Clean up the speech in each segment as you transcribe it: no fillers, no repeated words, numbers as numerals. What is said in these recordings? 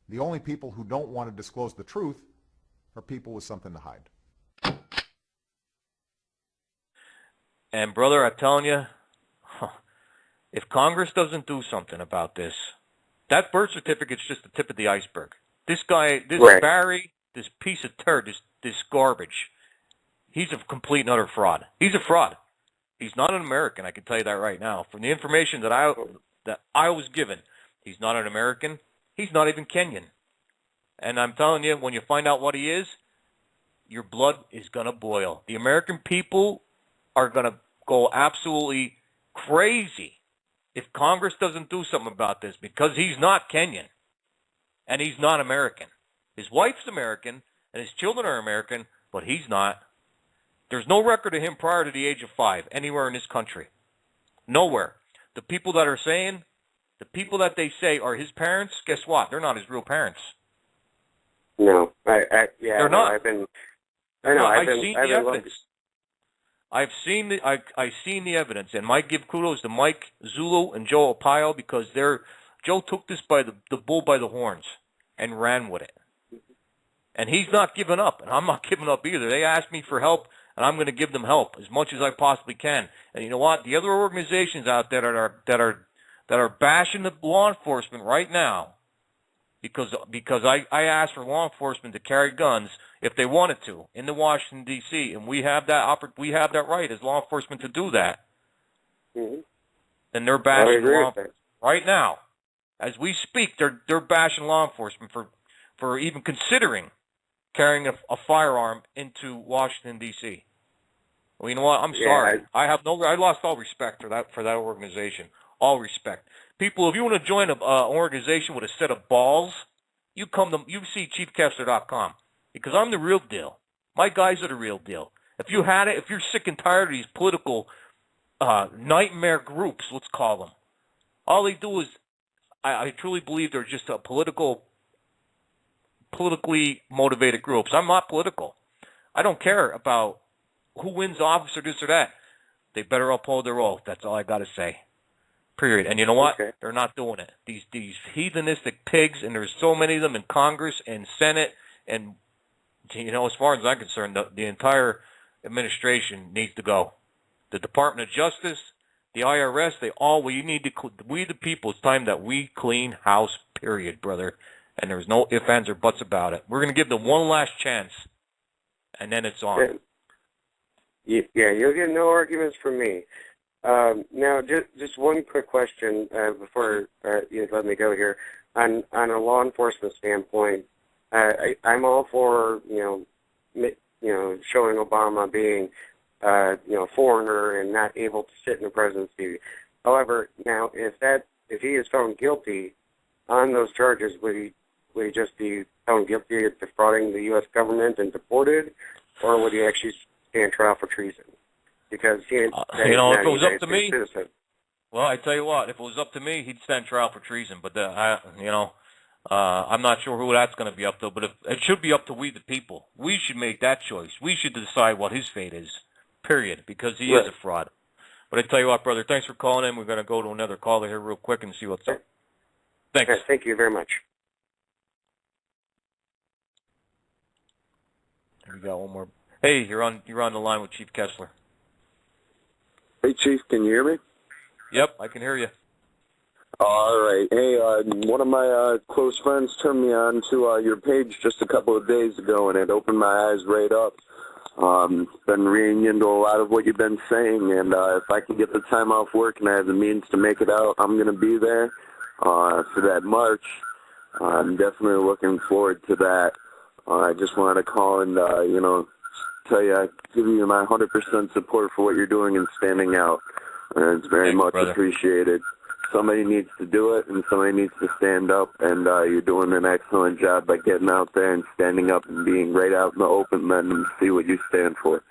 The only people who don't want to disclose the truth are people with something to hide. And brother, I'm telling you, if Congress doesn't do something about this, that birth certificate's just the tip of the iceberg. This guy, this Right. Barry, this piece of turd, this garbage, he's a complete and utter fraud. He's a fraud. He's not an American, I can tell you that right now. From the information that I was given, he's not an American. He's not even Kenyan. And I'm telling you, when you find out what he is, your blood is going to boil. The American people are going to go absolutely crazy if Congress doesn't do something about this, because he's not Kenyan and he's not American. His wife's American and his children are American, but he's not. There's no record of him prior to the age of 5 anywhere in this country. Nowhere. The people that they say are his parents, guess what? They're not his real parents. No, They're not. I've seen the evidence. I've seen the evidence, and I give kudos to Mike Zulu and Joe Arpaio, because Joe took this by the bull by the horns and ran with it. And he's not giving up, and I'm not giving up either. They asked me for help, and I'm going to give them help as much as I possibly can. And you know what? The other organizations out there that are bashing the law enforcement right now, because I asked for law enforcement to carry guns if they wanted to in the Washington D.C. and we have that right as law enforcement to do that. Mm-hmm. And they're bashing law enforcement right now, as we speak. They're bashing law enforcement for even considering carrying a firearm into Washington D.C. Well, you know what? I'm sorry. I lost all respect for that organization. All respect. People, if you want to join an organization with a set of balls, you see ChiefKessler.com, because I'm the real deal. My guys are the real deal. If you're sick and tired of these political nightmare groups, let's call them, all they do is, I truly believe they're just a politically motivated groups. I'm not political. I don't care about who wins office or this or that. They better uphold their oath. That's all I got to say. Period. And you know what? Okay. They're not doing it. These heathenistic pigs, and there's so many of them in Congress and Senate, and as far as I'm concerned, the entire administration needs to go. The Department of Justice, the IRS, we the people, it's time that we clean house, period, brother. And there's no ifs, ands, or buts about it. We're going to give them one last chance, and then it's on. Yeah, you'll get no arguments from me. Now, just one quick question before you let me go here. On a law enforcement standpoint, I'm all for showing Obama being a foreigner and not able to sit in the presidency. However, now if he is found guilty on those charges, would he just be found guilty of defrauding the U.S. government and deported, or would he actually stand trial for treason? Because he ain't if it was up to me, citizen. well, I tell you what, if it was up to me, he'd stand trial for treason. But I'm not sure who that's going to be up to. But it should be up to we the people. We should make that choice. We should decide what his fate is. Period. Because he is a fraud. But I tell you what, brother, thanks for calling in. We're going to go to another caller here real quick and see what's up. Thanks. Okay, thank you very much. We got one more. Hey, you're on the line with Chief Kessler. Hey, Chief, can you hear me? Yep, I can hear you. All right. Hey, one of my close friends turned me on to your page just a couple of days ago, and it opened my eyes right up. Been reading into a lot of what you've been saying, and if I can get the time off work and I have the means to make it out, I'm going to be there for that march. I'm definitely looking forward to that. I just wanted to call and, tell you I give you my 100% support for what you're doing and standing out. It's very much appreciated. Somebody needs to do it, and somebody needs to stand up, and you're doing an excellent job by getting out there and standing up and being right out in the open, letting them see what you stand for.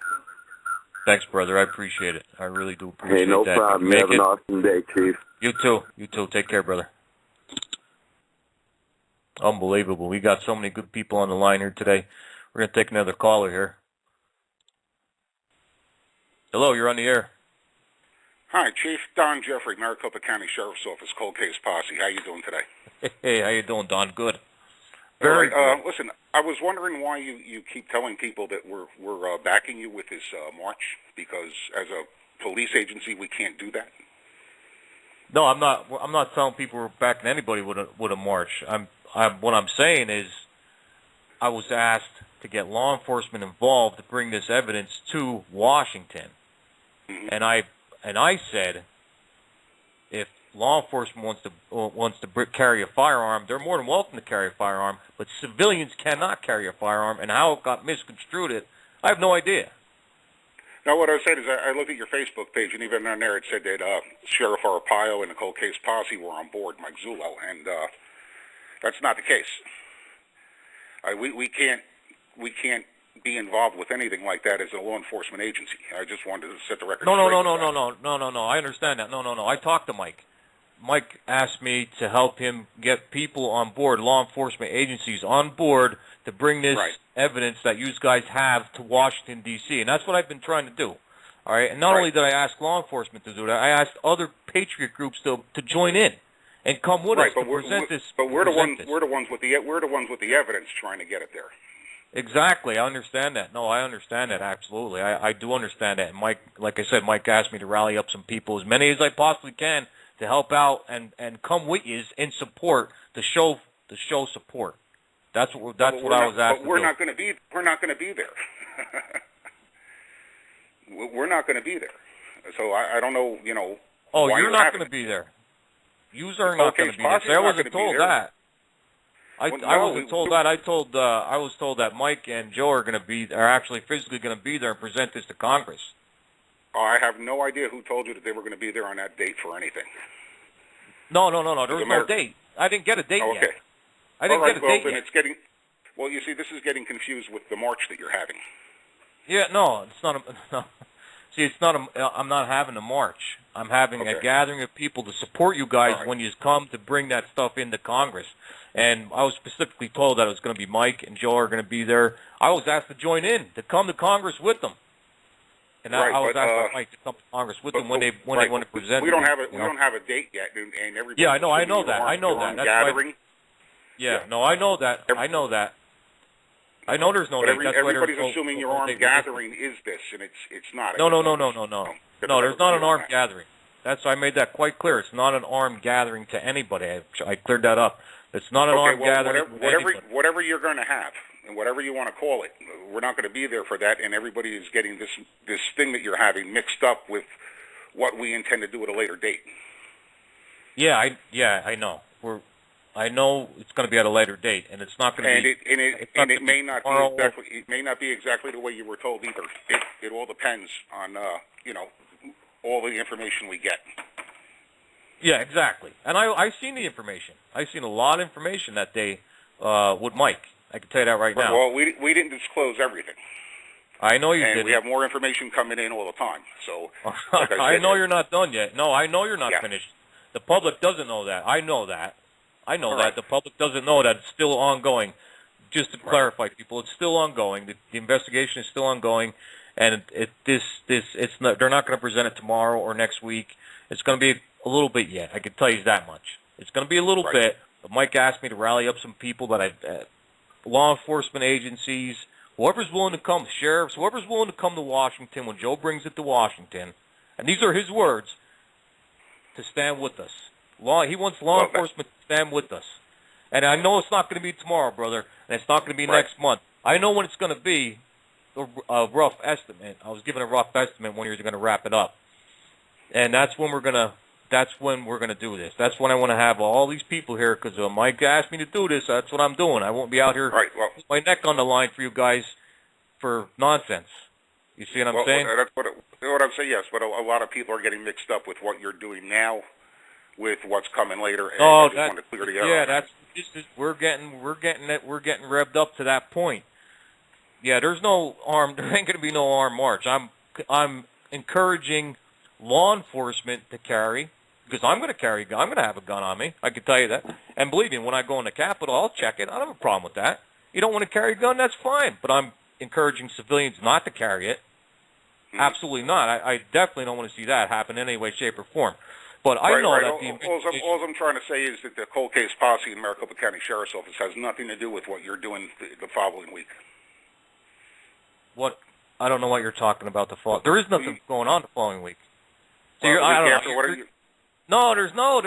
Thanks, brother. I appreciate it. I really do appreciate that. Hey, no problem. You have an awesome day, Chief. You too. You too. Take care, brother. Unbelievable. We got so many good people on the line here today. We're going to take another caller here. Hello, you're on the air. Hi, Chief. Don Jeffrey, Maricopa County Sheriff's Office, Cold Case Posse. How you doing today? Hey, how you doing, Don? Good. Very good. Listen, I was wondering why you keep telling people that we're backing you with this march, because as a police agency we can't do that. No, I'm not. I'm not telling people we're backing anybody with a march. What I'm saying is, I was asked to get law enforcement involved to bring this evidence to Washington, and I said, if law enforcement wants to carry a firearm, they're more than welcome to carry a firearm, but civilians cannot carry a firearm, and how it got misconstrued, I have no idea. Now, what I said is I looked at your Facebook page, and even on there it said that Sheriff Arpaio and the cold case posse were on board, Mike Zullo, and that's not the case. We can't be involved with anything like that as a law enforcement agency. I just wanted to set the record straight. No. I understand that. No. I talked to Mike. Mike asked me to help him get people on board, law enforcement agencies on board, to bring this evidence that you guys have to Washington, D.C., and that's what I've been trying to do. All right, and not only did I ask law enforcement to do that, I asked other patriot groups to join in and come with us to present this. But we're the ones with the evidence trying to get it there. Exactly, I understand that. No, I understand that absolutely. I do understand that. And Mike, like I said, Mike asked me to rally up some people, as many as I possibly can, to help out and come with you in support, to show support. That's what I was asked. But we're not going to be there. We're not going to be there. So I don't know. Oh, why you're not going to be there. You are not going to be there. See, I wasn't told that. I wasn't told that. I was told that Mike and Joe are actually physically going to be there and present this to Congress. I have no idea who told you that they were going to be there on that date for anything. No. There was no date. I didn't get a date yet. I didn't get a date yet. Well, you see, this is getting confused with the march that you're having. Yeah, no, it's not. No. See, it's not. I'm not having a march. I'm having a gathering of people to support you guys when you come to bring that stuff into Congress. And I was specifically told that it was going to be Mike and Joe are going to be there. I was asked to join in, to come to Congress with them. And I was asked by Mike to come to Congress with them when they want to present. We don't have a date yet, and everybody. Yeah, I know that. That's gathering. Why, yeah, no, I know that. I know there's no date. Everybody's assuming your armed gathering is this, and it's not. No. No, there's not an armed gathering. I made that quite clear. It's not an armed gathering to anybody. I cleared that up. It's not an armed gathering. Whatever you're going to have, and whatever you want to call it, we're not going to be there for that, and everybody is getting this thing that you're having mixed up with what we intend to do at a later date. Yeah, I know. I know it's going to be at a later date, and it's not going to be. It may not be exactly the way you were told either. It all depends on all the information we get. Yeah, exactly. And I've seen the information. I've seen a lot of information that day with Mike. I can tell you that right now. Well, we didn't disclose everything. I know you didn't. And we have more information coming in all the time. So like I know you're not done yet. No, I know you're not finished. The public doesn't know that. I know that. That. The public doesn't know that. It's still ongoing. Just to clarify, people, it's still ongoing. The investigation is still ongoing, and they're not going to present it tomorrow or next week. It's going to be a little bit yet. I can tell you that much. It's going to be a little bit. But Mike asked me to rally up some people law enforcement agencies, whoever's willing to come, sheriffs, whoever's willing to come to Washington when Joe brings it to Washington, and these are his words, to stand with us. He wants law enforcement to stand with us. And I know it's not going to be tomorrow, brother, and it's not going to be next month. I know when it's going to be, a rough estimate. I was given a rough estimate when you're going to wrap it up. And that's when we're going to do this. That's when I want to have all these people here, because Mike asked me to do this. That's what I'm doing. I won't be out here with my neck on the line for you guys for nonsense. You see what I'm saying? That's what I'm saying, yes. But a lot of people are getting mixed up with what you're doing now with what's coming later. And I just want to clear the air. Yeah, we're getting revved up to that point. Yeah, there ain't going to be no armed march. I'm encouraging law enforcement to carry, because I'm going to carry a gun. I'm going to have a gun on me. I can tell you that. And believe me, when I go in the Capitol, I'll check it. I don't have a problem with that. You don't want to carry a gun, that's fine. But I'm encouraging civilians not to carry it. Absolutely not. I definitely don't want to see that happen in any way, shape, or form. But I know right. that the investigation... All I'm trying to say is that the cold case posse in Maricopa County Sheriff's Office has nothing to do with what you're doing the following week. What? I don't know what you're talking about. There is nothing going on the following week. So Well, I don't know. After, what are you? No, there's no.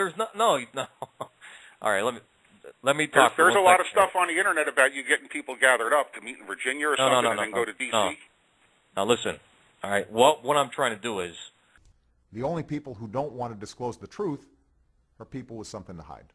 All right, let me talk. There's a lot of stuff on the internet about you getting people gathered up to meet in Virginia or something and then go to D.C. No. Now listen. All right, what I'm trying to do is... The only people who don't want to disclose the truth are people with something to hide.